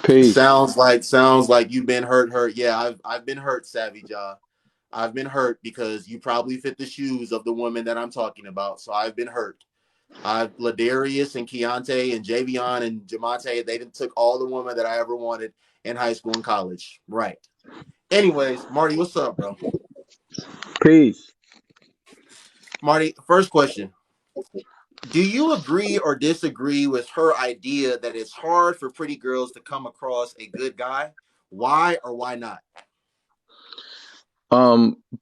Peace. Sounds like you've been hurt. Yeah, I've been hurt, Savvy Jaw. I've been hurt because you probably fit the shoes of the woman that I'm talking about. So I've been hurt. I've Ladarius and Keontae and Javion and Jamonte, they done took all the women that I ever wanted in high school and college. Right. Anyways, Marty, what's up, bro? Peace. Marty, first question. Do you agree or disagree with her idea that it's hard for pretty girls to come across a good guy? Why or why not?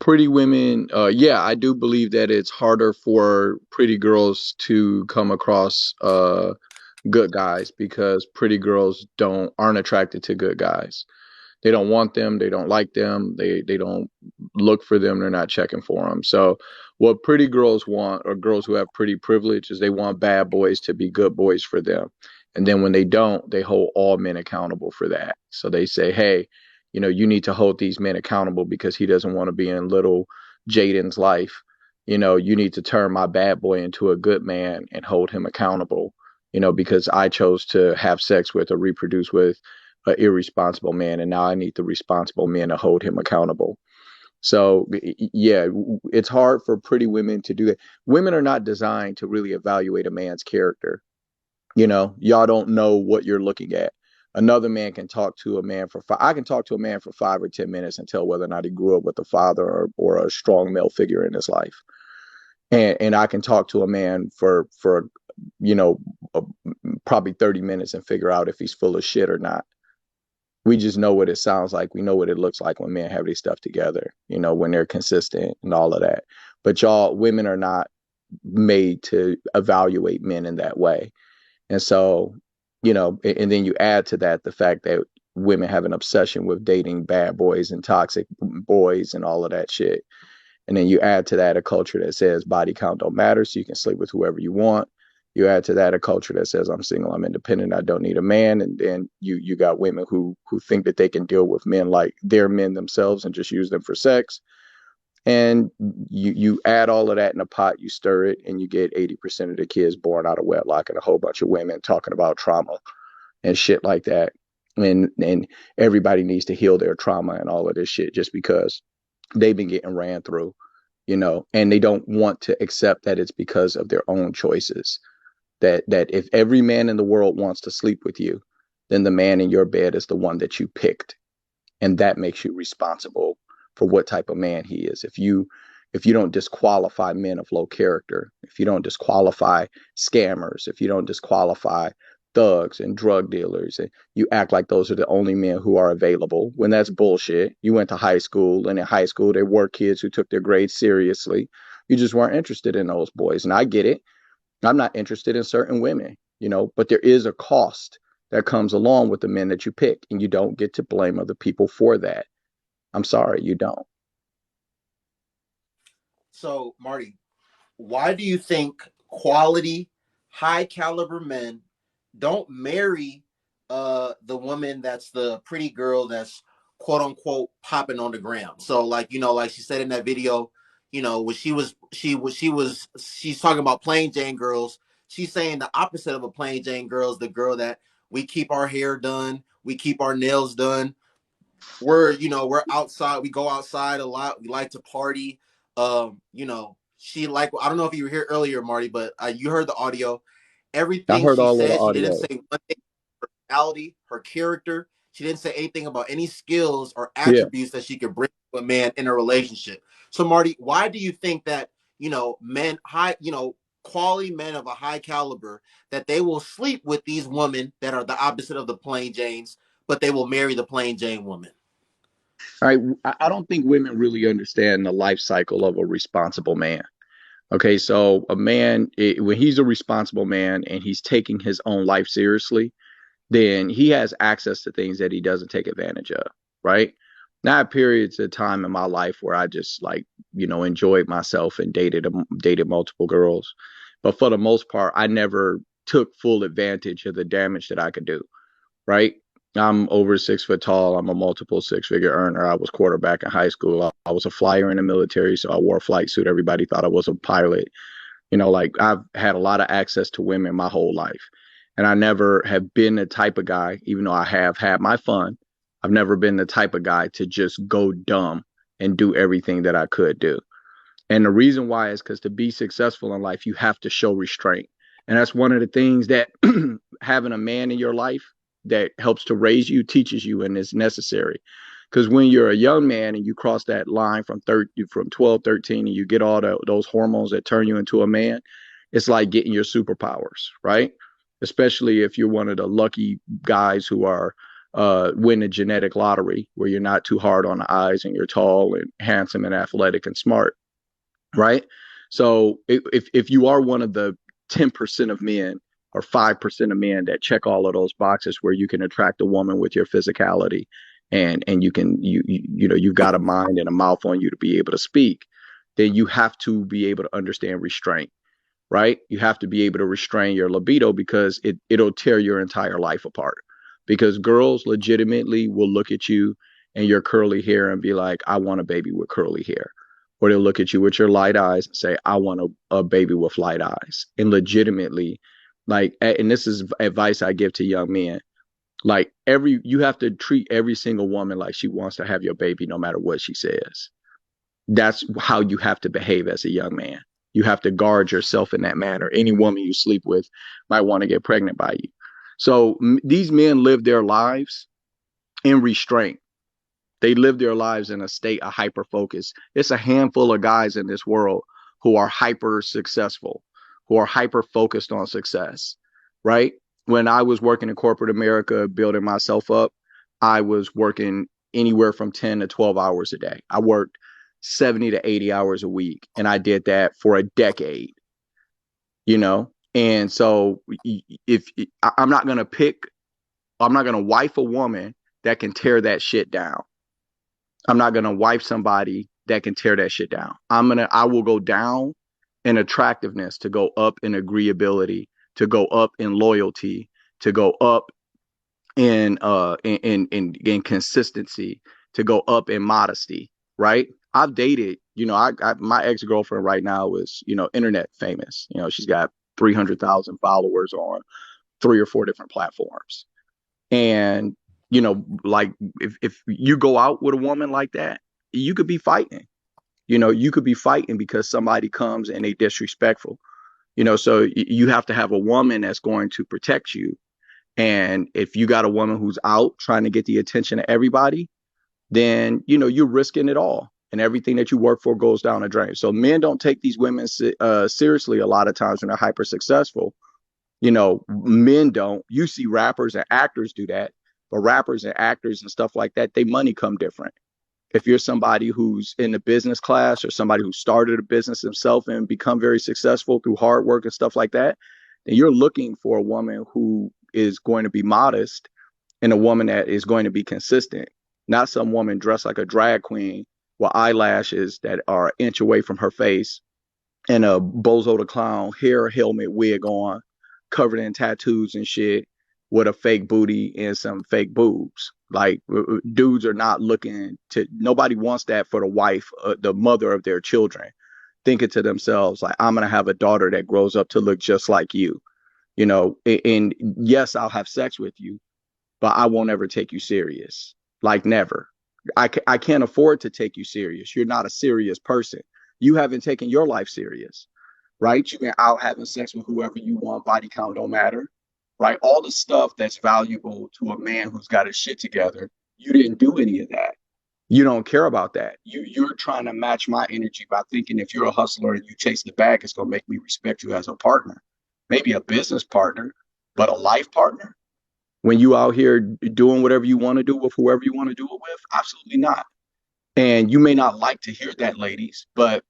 Pretty women, yeah, I do believe that it's harder for pretty girls to come across good guys because pretty girls don't aren't attracted to good guys. They don't want them, they don't like them, they don't look for them, they're not checking for them. So what pretty girls want, or girls who have pretty privilege, is they want bad boys to be good boys for them. And then when they don't, they hold all men accountable for that. So they say, hey, you need to hold these men accountable because he doesn't want to be in little Jaden's life. You need to turn my bad boy into a good man and hold him accountable, because I chose to have sex with or reproduce with an irresponsible man, and now I need the responsible man to hold him accountable. So yeah, it's hard for pretty women to do that. Women are not designed to really evaluate a man's character. Y'all don't know what you're looking at. Another man can talk to a man for I can talk to a man for 5 or 10 minutes and tell whether or not he grew up with a father or a strong male figure in his life. And I can talk to a man for you know uh, probably 30 minutes and figure out if he's full of shit or not. We just know what it sounds like. We know what it looks like when men have their stuff together, when they're consistent and all of that. But y'all, women are not made to evaluate men in that way. And so, and then you add to that the fact that women have an obsession with dating bad boys and toxic boys and all of that shit. And then you add to that a culture that says body count don't matter, so you can sleep with whoever you want. You add to that a culture that says I'm single, I'm independent, I don't need a man. And then you got women who think that they can deal with men like they're men themselves and just use them for sex. And you add all of that in a pot, you stir it, and you get 80% of the kids born out of wedlock and a whole bunch of women talking about trauma and shit like that. And everybody needs to heal their trauma and all of this shit just because they've been getting ran through, and they don't want to accept that it's because of their own choices. That if every man in the world wants to sleep with you, then the man in your bed is the one that you picked, and that makes you responsible for what type of man he is. If you don't disqualify men of low character, if you don't disqualify scammers, if you don't disqualify thugs and drug dealers, and you act like those are the only men who are available, when that's bullshit. You went to high school, and in high school there were kids who took their grades seriously. You just weren't interested in those boys, and I get it. I'm not interested in certain women, but there is a cost that comes along with the men that you pick, and you don't get to blame other people for that. I'm sorry, you don't. So, Marty, why do you think quality, high caliber men don't marry the woman that's the pretty girl that's quote unquote popping on the ground? So like like she said in that video, when she's talking about plain Jane girls, she's saying the opposite of a plain Jane girl is the girl that we keep our hair done, we keep our nails done, we're outside, we go outside a lot, we like to party. She like, I don't know if you were here earlier, Marty, but you heard the audio. I Everything heard she all of the said, she didn't audio. say one thing, her personality, her character. She didn't say anything about any skills or Yeah. attributes that she could bring to a man in a relationship. So Marty, why do you think that, men high, quality men of a high caliber, that they will sleep with these women that are the opposite of the plain Janes, but they will marry the plain Jane woman? All right. I don't think women really understand the life cycle of a responsible man. Okay, so a man, when he's a responsible man and he's taking his own life seriously, then he has access to things that he doesn't take advantage of, right? Now, I had periods of time in my life where I just like, enjoyed myself and dated multiple girls, but for the most part, I never took full advantage of the damage that I could do, right? I'm over 6 foot tall. I'm a multiple six-figure earner. I was quarterback in high school. I was a flyer in the military, so I wore a flight suit. Everybody thought I was a pilot. Like I've had a lot of access to women my whole life. And I never have been the type of guy, even though I have had my fun, I've never been the type of guy to just go dumb and do everything that I could do. And the reason why is because to be successful in life, you have to show restraint. And that's one of the things that having a man in your life that helps to raise you teaches you and is necessary. Because when you're a young man and you cross that line from 12, 13, and you get all those hormones that turn you into a man, it's like getting your superpowers, right? Especially if you're one of the lucky guys who are win the genetic lottery where you're not too hard on the eyes and you're tall and handsome and athletic and smart, right? So if you are one of the 10% of men or 5% of men that check all of those boxes where you can attract a woman with your physicality and you know you've got a mind and a mouth on you to be able to speak, then you have to be able to understand restraint, right? You have to be able to restrain your libido because it'll tear your entire life apart. Because girls legitimately will look at you and your curly hair and be like, I want a baby with curly hair. Or they'll look at you with your light eyes and say, I want a baby with light eyes. And legitimately, like, and this is advice I give to young men, like you have to treat every single woman like she wants to have your baby no matter what she says. That's how you have to behave as a young man. You have to guard yourself in that manner. Any woman you sleep with might want to get pregnant by you. So these men live their lives in restraint. They live their lives in a state of hyper focus. It's a handful of guys in this world who are hyper successful, who are hyper focused on success, right? When I was working in corporate America, building myself up, I was working anywhere from 10 to 12 hours a day. I worked 70 to 80 hours a week, and I did that for a decade, you know? And so if I'm not going to I'm not going to wife a woman that can tear that shit down. I'm not gonna wife somebody that can tear that shit down. I will go down in attractiveness to go up in agreeability, to go up in loyalty, to go up in consistency, to go up in modesty, right? I've dated, you know, my ex-girlfriend right now is, you know, internet famous. You know, she's got 300,000 followers on 3 or 4 different platforms. And, you know, like if you go out with a woman like that, you could be fighting. You know, you could be fighting because somebody comes and they disrespectful. You know, so you have to have a woman that's going to protect you. And if you got a woman who's out trying to get the attention of everybody, then, you know, you're risking it all. And everything that you work for goes down the drain. So men don't take these women seriously a lot of times when they're hyper successful. You know, men don't. You see rappers and actors do that, but rappers and actors and stuff like that, they money come different. If you're somebody who's in the business class or somebody who started a business himself and become very successful through hard work and stuff like that, then you're looking for a woman who is going to be modest and a woman that is going to be consistent, not some woman dressed like a drag queen with eyelashes that are an inch away from her face and a Bozo the Clown hair helmet wig on, covered in tattoos and shit, with a fake booty and some fake boobs. Like dudes are not looking to. Nobody wants that for the wife, the mother of their children. Thinking to themselves like, I'm gonna have a daughter that grows up to look just like you. You know, and yes, I'll have sex with you, but I won't ever take you serious. Like never. I can't afford to take you serious. You're not a serious person. You haven't taken your life serious, right? You can out having sex with whoever you want. Body count don't matter, right? All the stuff that's valuable to a man who's got his shit together. You didn't do any of that. You don't care about that. You're trying to match my energy by thinking if you're a hustler and you chase the bag, it's gonna make me respect you as a partner. Maybe a business partner, but a life partner when you out here doing whatever you want to do with whoever you want to do it with? Absolutely not. And you may not like to hear that, ladies, but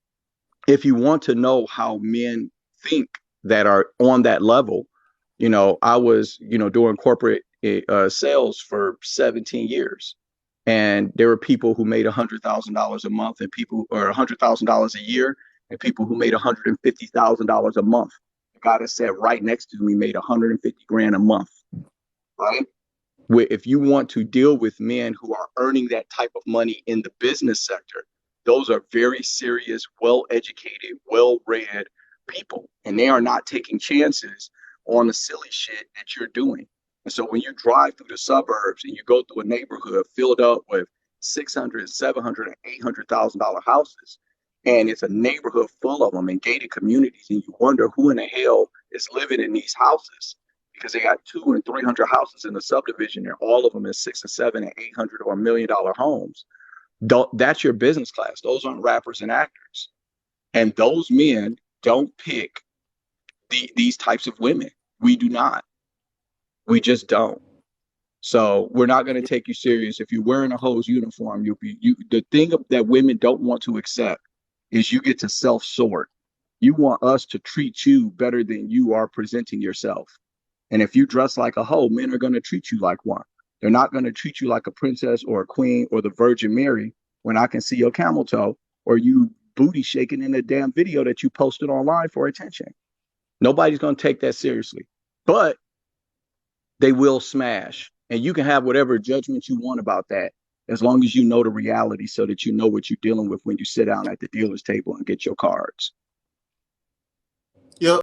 if you want to know how men think that are on that level, you know, I was, you know, doing corporate sales for 17 years. And there were people who made $100,000 a month and people, or $100,000 a year, and people who made $150,000 a month. The guy that sat right next to me made 150 grand a month, right? Where if you want to deal with men who are earning that type of money in the business sector, those are very serious, well educated, well read people. And they are not taking chances on the silly shit that you're doing. And so when you drive through the suburbs and you go through a neighborhood filled up with 600, 700, and $800,000 houses, and it's a neighborhood full of them in gated communities, and you wonder who in the hell is living in these houses because they got 200 and 300 houses in the subdivision, and all of them is 6 and 7 and 800 or $1 million homes. That's your business class. Those aren't rappers and actors, and those men don't pick these types of women. We do not. We just don't. So we're not going to take you serious if you're wearing a hose uniform. You'll be you. The thing that women don't want to accept is you get to self-sort. You want us to treat you better than you are presenting yourself. And if you dress like a hoe, men are going to treat you like one. They're not going to treat you like a princess or a queen or the Virgin Mary when I can see your camel toe or you booty shaking in a damn video that you posted online for attention. Nobody's going to take that seriously. But they will smash. And you can have whatever judgment you want about that as long as you know the reality so that you know what you're dealing with when you sit down at the dealer's table and get your cards. Yep.